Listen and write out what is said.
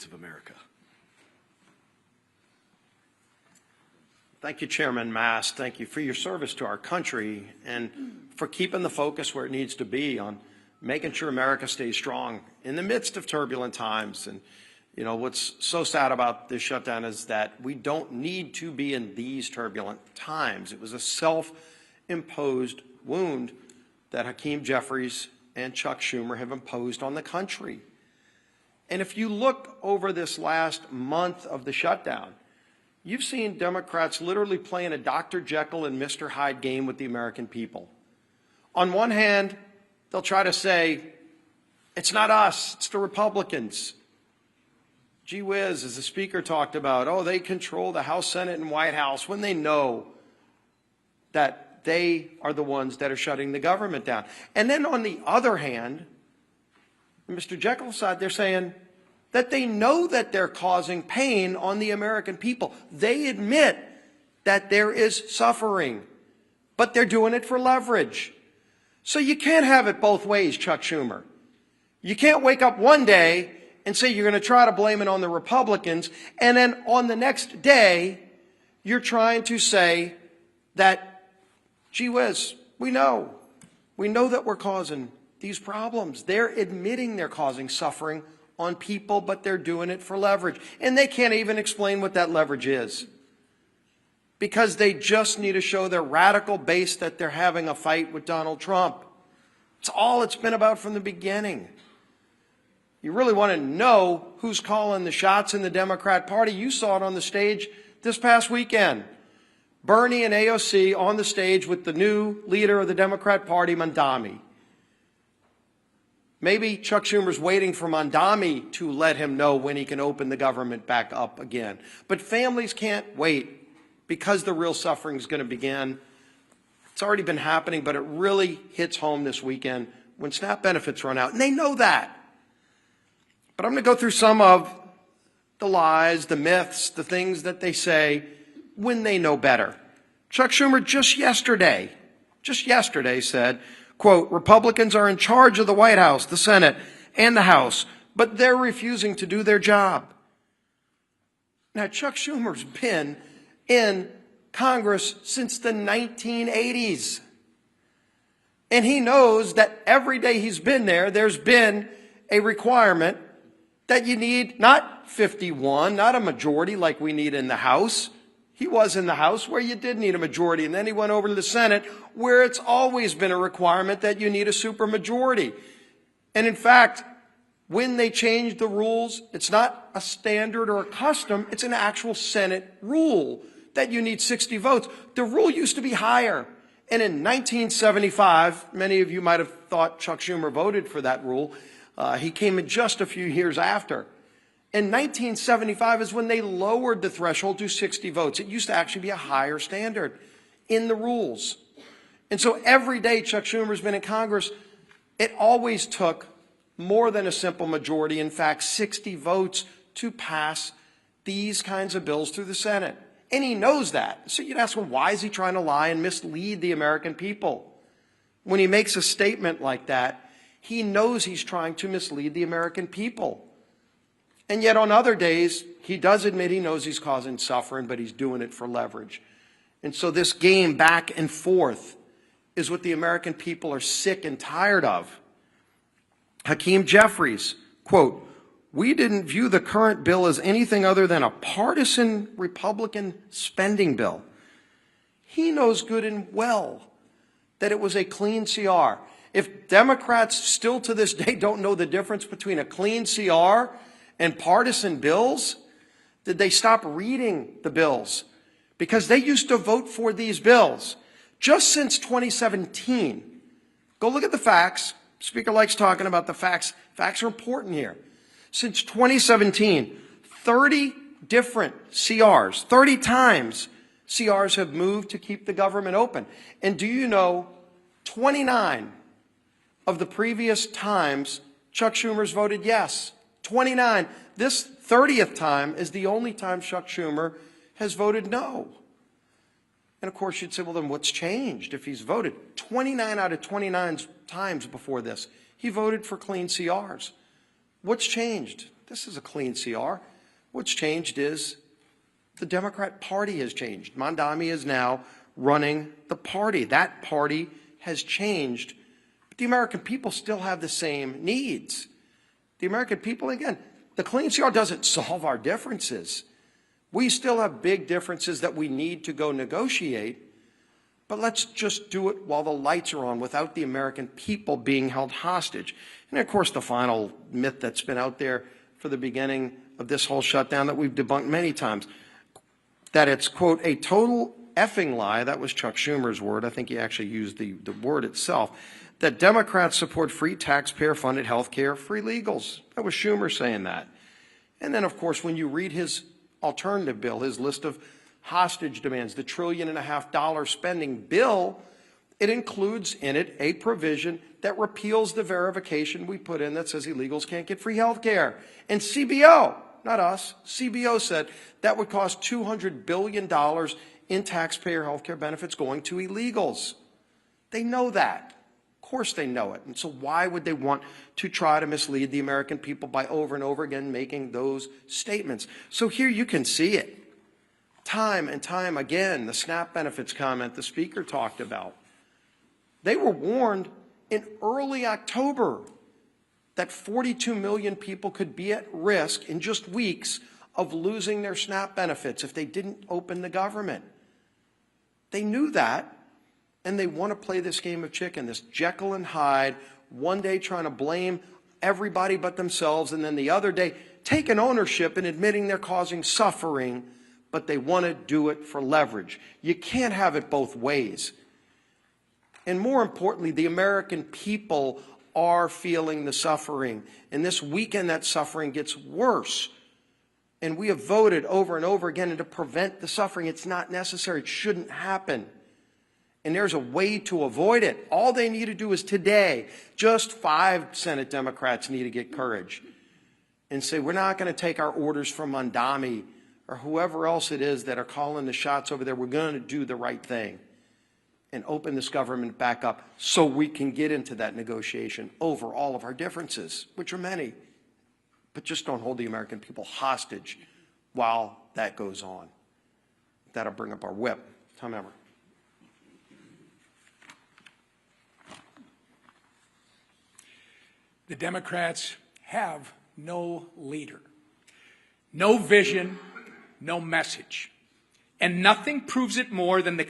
of America. Thank you, Chairman Mast. Thank you for your service to our country and for keeping the focus where it needs to be on making sure America stays strong in the midst of turbulent times. And, you know, what's so sad about this shutdown is that we don't need to be in these turbulent times. It was a self-imposed wound that Hakeem Jeffries and Chuck Schumer have imposed on the country. And if you look over this last month of the shutdown, you've seen Democrats literally playing a Dr. Jekyll and Mr. Hyde game with the American people. On one hand, they'll try to say, it's not us, it's the Republicans. Gee whiz, as the Speaker talked about, oh, they control the House, Senate, and White House when they know that they are the ones that are shutting the government down. And then on the other hand, Mr. Jekyll's side, they're saying that they know that they're causing pain on the American people. They admit that there is suffering, but they're doing it for leverage. So you can't have it both ways, Chuck Schumer. You can't wake up one day and say you're going to try to blame it on the Republicans, and then on the next day, you're trying to say that, gee whiz, we know that we're causing these problems. They're admitting they're causing suffering on people, but they're doing it for leverage. And they can't even explain what that leverage is, because they just need to show their radical base that they're having a fight with Donald Trump. It's all it's been about from the beginning. You really want to know who's calling the shots in the Democrat Party? You saw it on the stage this past weekend. Bernie and AOC on the stage with the new leader of the Democrat Party, Mandami. Maybe Chuck Schumer's waiting for Mandami to let him know when he can open the government back up again. But families can't wait, because the real suffering is going to begin. It's already been happening, but it really hits home this weekend when SNAP benefits run out. And they know that. But I'm going to go through some of the lies, the myths, the things that they say when they know better. Chuck Schumer just yesterday said, quote, Republicans are in charge of the White House, the Senate, and the House, but they're refusing to do their job. Now, Chuck Schumer's been in Congress since the 1980s. And he knows that every day he's been there, there's been a requirement that you need not 51, not a majority like we need in the House. He was in the House where you did need a majority, and then he went over to the Senate where it's always been a requirement that you need a supermajority. And in fact, when they changed the rules, it's not a standard or a custom, it's an actual Senate rule that you need 60 votes. The rule used to be higher. And in 1975, many of you might have thought Chuck Schumer voted for that rule. He came in just a few years after. In 1975 is when they lowered the threshold to 60 votes. It used to actually be a higher standard in the rules. And so every day Chuck Schumer's been in Congress, it always took more than a simple majority, in fact, 60 votes to pass these kinds of bills through the Senate. And he knows that. So you'd ask him, why is he trying to lie and mislead the American people? When he makes a statement like that, he knows he's trying to mislead the American people. And yet on other days, he does admit he knows he's causing suffering, but he's doing it for leverage. And so this game back and forth is what the American people are sick and tired of. Hakeem Jeffries, quote, we didn't view the current bill as anything other than a partisan Republican spending bill. He knows good and well that it was a clean CR. If Democrats still to this day don't know the difference between a clean CR and partisan bills, did they stop reading the bills? Because they used to vote for these bills just since 2017. Go look at the facts. Speaker likes talking about the facts. Facts are important here. Since 2017, 30 different CRs, 30 times CRs have moved to keep the government open. And do you know 29 of the previous times Chuck Schumer's voted yes? 29. This 30th time is the only time Chuck Schumer has voted no. And of course you'd say, well, then what's changed if he's voted? 29 out of 29 times before this, he voted for clean CRs. What's changed? This is a clean CR. What's changed is the Democrat Party has changed. Mondami is now running the party. That party has changed. But the American people still have the same needs. The American people, again, the clean CR doesn't solve our differences. We still have big differences that we need to go negotiate, but let's just do it while the lights are on without the American people being held hostage. And of course, the final myth that's been out there for the beginning of this whole shutdown that we've debunked many times, that it's, quote, a total effing lie, that was Chuck Schumer's word, I think he actually used the word itself, that Democrats support free taxpayer-funded health care, free legals. That was Schumer saying that. And then, of course, when you read his alternative bill, his list of hostage demands, the $1.5 trillion spending bill, it includes in it a provision that repeals the verification we put in that says illegals can't get free health care. And CBO, not us, CBO said that would cost $200 billion in taxpayer health care benefits going to illegals. They know that. Of course they know it. And so why would they want to try to mislead the American people by over and over again making those statements? So here you can see it. Time and time again, the SNAP benefits comment the speaker talked about. They were warned in early October that 42 million people could be at risk in just weeks of losing their SNAP benefits if they didn't open the government. They knew that, and they want to play this game of chicken, this Jekyll and Hyde, one day trying to blame everybody but themselves, and then the other day taking ownership and admitting they're causing suffering, but they want to do it for leverage. You can't have it both ways. And more importantly, the American people are feeling the suffering. And this weekend, that suffering gets worse. And we have voted over and over again to prevent the suffering. It's not necessary. It shouldn't happen. And there's a way to avoid it. All they need to do is today, just 5 Senate Democrats need to get courage and say, we're not going to take our orders from Mondami or whoever else it is that are calling the shots over there. We're going to do the right thing and open this government back up so we can get into that negotiation over all of our differences, which are many. But just don't hold the American people hostage while that goes on. That'll bring up our whip. Tom Emmer. The Democrats have no leader, no vision, no message. And nothing proves it more than the